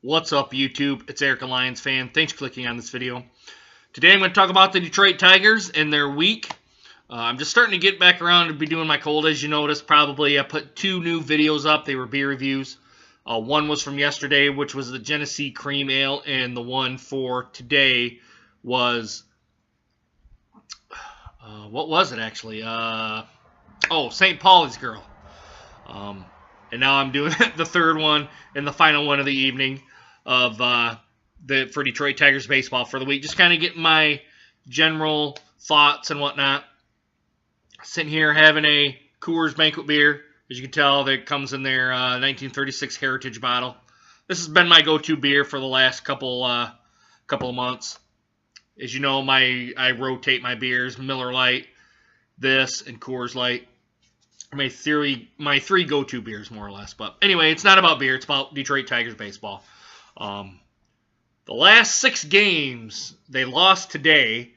What's up, YouTube? It's Eric, a Lions fan. Thanks for clicking on this video. Today I'm going to talk about the Detroit Tigers and their week. I'm just starting to get back around to be doing my cold, as you noticed. Probably I put 2 new videos up. They were beer reviews. One was from yesterday, which was the Genesee Cream Ale, and the one for today was what was it actually? St. Pauli's Girl. And now I'm doing the third one and the final one of the evening of for Detroit Tigers baseball for the week. Just kind of getting my general thoughts and whatnot. Sitting here having a Coors Banquet beer. As you can tell, that comes in their 1936 Heritage bottle. This has been my go-to beer for the last couple of months. As you know, I rotate my beers: Miller Lite, this, and Coors Light. My 3 go-to beers, more or less. But anyway, it's not about beer. It's about Detroit Tigers baseball. The last 6 games, they lost today.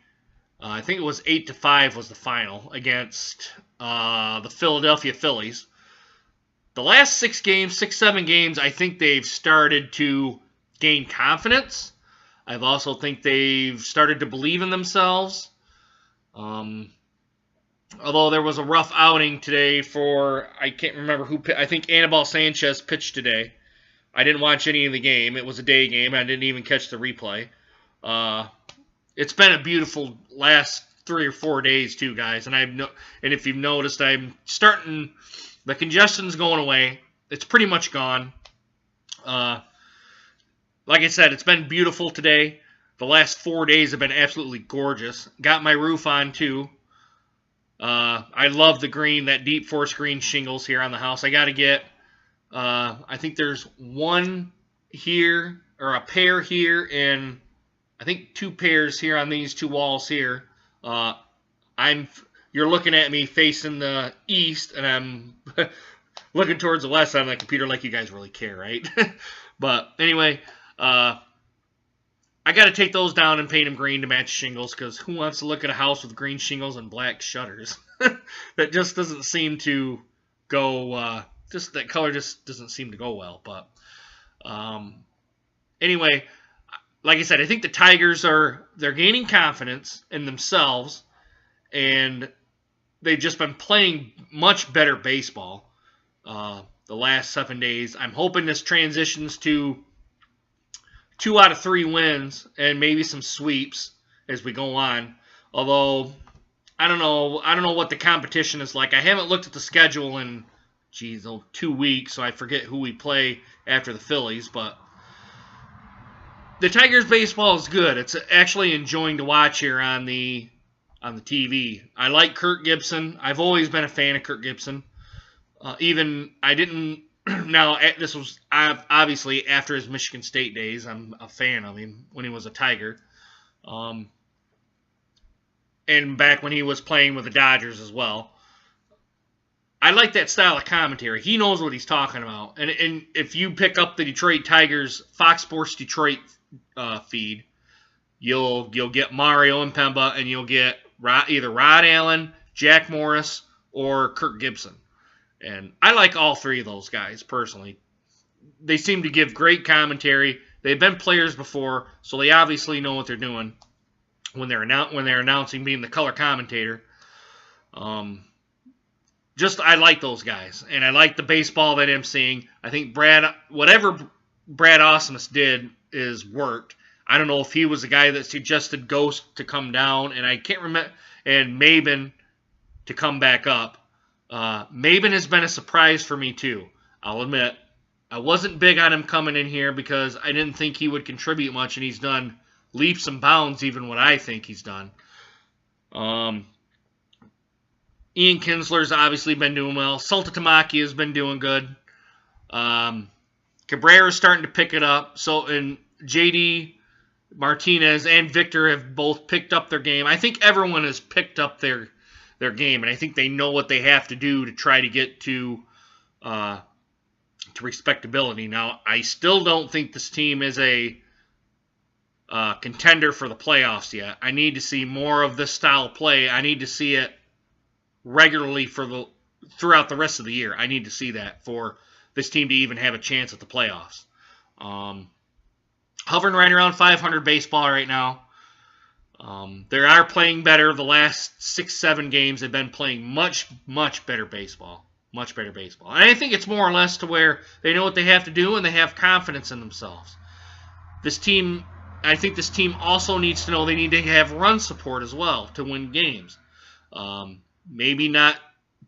I think it was 8-5 was the final against the Philadelphia Phillies. The last 6 games, 7 games, I think they've started to gain confidence. I also think they've started to believe in themselves. Although there was a rough outing today for, I can't remember who, I think Anibal Sanchez pitched today. I didn't watch any of the game. It was a day game. I didn't even catch the replay. It's been a beautiful last 3 or 4 days too, guys. And if you've noticed, I'm starting, the congestion's going away. It's pretty much gone. Like I said, it's been beautiful today. The last 4 days have been absolutely gorgeous. Got my roof on too. I love the green, that deep forest green shingles here on the house. I got to get, I think there's one here, or a pair here, and I think 2 pairs here on these 2 walls here. You're looking at me facing the east, and I'm looking towards the west side of the computer like you guys really care, right? But anyway, I got to take those down and paint them green to match shingles, because who wants to look at a house with green shingles and black shutters? That just doesn't seem to go, that color just doesn't seem to go well. But anyway, like I said, I think the Tigers they're gaining confidence in themselves, and they've just been playing much better baseball the last 7 days. I'm hoping this transitions to 2 out of 3 wins and maybe some sweeps as we go on. Although I don't know what the competition is like. I haven't looked at the schedule in 2 weeks, so I forget who we play after the Phillies. But the Tigers baseball is good. It's actually enjoying to watch here on the TV. I like Kirk Gibson. I've always been a fan of Kirk Gibson. Now, this was obviously after his Michigan State days. I'm a fan of him when he was a Tiger. And back when he was playing with the Dodgers as well. I like that style of commentary. He knows what he's talking about. And if you pick up the Detroit Tigers Fox Sports Detroit feed, you'll get Mario Impemba, and you'll get either Rod Allen, Jack Morris, or Kirk Gibson. And I like all 3 of those guys, personally. They seem to give great commentary. They've been players before, so they obviously know what they're doing when they're announcing, being the color commentator. I like those guys, and I like the baseball that I'm seeing. I think whatever Brad Ausmus did is worked. I don't know if he was the guy that suggested Ghost to come down, and I can't remember, and Maben to come back up. Maben has been a surprise for me too. I'll admit, I wasn't big on him coming in here because I didn't think he would contribute much, and he's done leaps and bounds even what I think he's done. Ian Kinsler's obviously been doing well. Sulta Tamaki has been doing good. Cabrera's starting to pick it up. And JD Martinez and Victor have both picked up their game. I think everyone has picked up their game, and I think they know what they have to do to try to get to respectability. Now, I still don't think this team is a contender for the playoffs yet. I need to see more of this style of play. I need to see it regularly throughout the rest of the year. I need to see that for this team to even have a chance at the playoffs. hovering right around 500 baseball right now. They are playing better. The last 6-7 games, they've been playing much, much better baseball. Much better baseball. And I think it's more or less to where they know what they have to do and they have confidence in themselves. This team, I think this team also needs to know they need to have run support as well to win games. Maybe not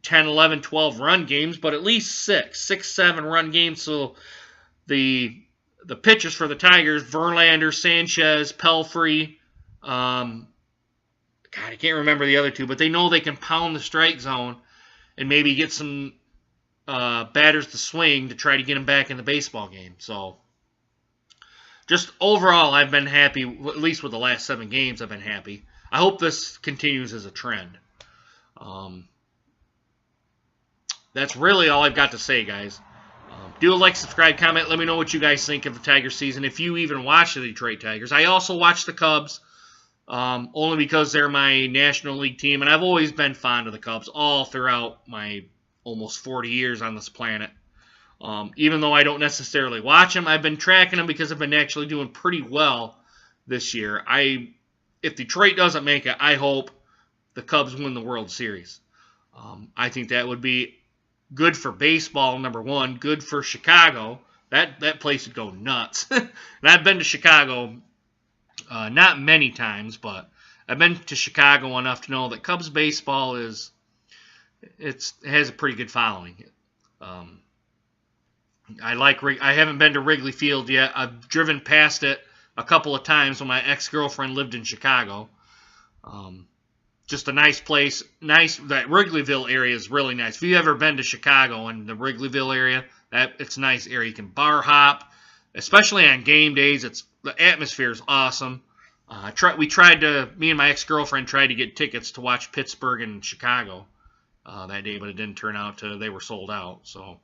10, 11, 12 run games, but at least 6, 7 run games. So the pitchers for the Tigers, Verlander, Sanchez, Pelfrey, God, I can't remember the other two, but they know they can pound the strike zone and maybe get some batters to swing to try to get them back in the baseball game. So just overall, I've been happy, at least with the last 7 games, I've been happy. I hope this continues as a trend. That's really all I've got to say, guys. Do a like, subscribe, comment. Let me know what you guys think of the Tigers season. If you even watch the Detroit Tigers. I also watch the Cubs, only because they're my National League team. And I've always been fond of the Cubs all throughout my almost 40 years on this planet. Even though I don't necessarily watch them, I've been tracking them because I've been actually doing pretty well this year. If Detroit doesn't make it, I hope the Cubs win the World Series. I think that would be good for baseball, number one. Good for Chicago. That place would go nuts. And I've been to Chicago not many times, but I've been to Chicago enough to know that Cubs baseball has a pretty good following. I haven't been to Wrigley Field yet. I've driven past it a couple of times when my ex-girlfriend lived in Chicago. Just a nice place. Nice. That Wrigleyville area is really nice. If you've ever been to Chicago and the Wrigleyville area, it's a nice area. You can bar hop, especially on game days. The atmosphere is awesome. Me and my ex-girlfriend tried to get tickets to watch Pittsburgh and Chicago that day, but it didn't turn out they were sold out. So,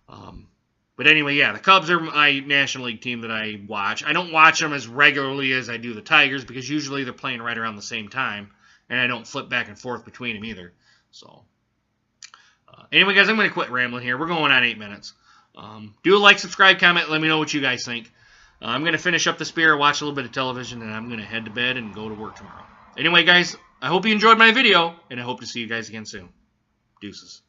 but anyway, yeah, the Cubs are my National League team that I watch. I don't watch them as regularly as I do the Tigers because usually they're playing right around the same time. And I don't flip back and forth between them either. So, anyway, guys, I'm going to quit rambling here. We're going on 8 minutes. Do a like, subscribe, comment. Let me know what you guys think. I'm going to finish up this beer, watch a little bit of television, and I'm going to head to bed and go to work tomorrow. Anyway, guys, I hope you enjoyed my video, and I hope to see you guys again soon. Deuces.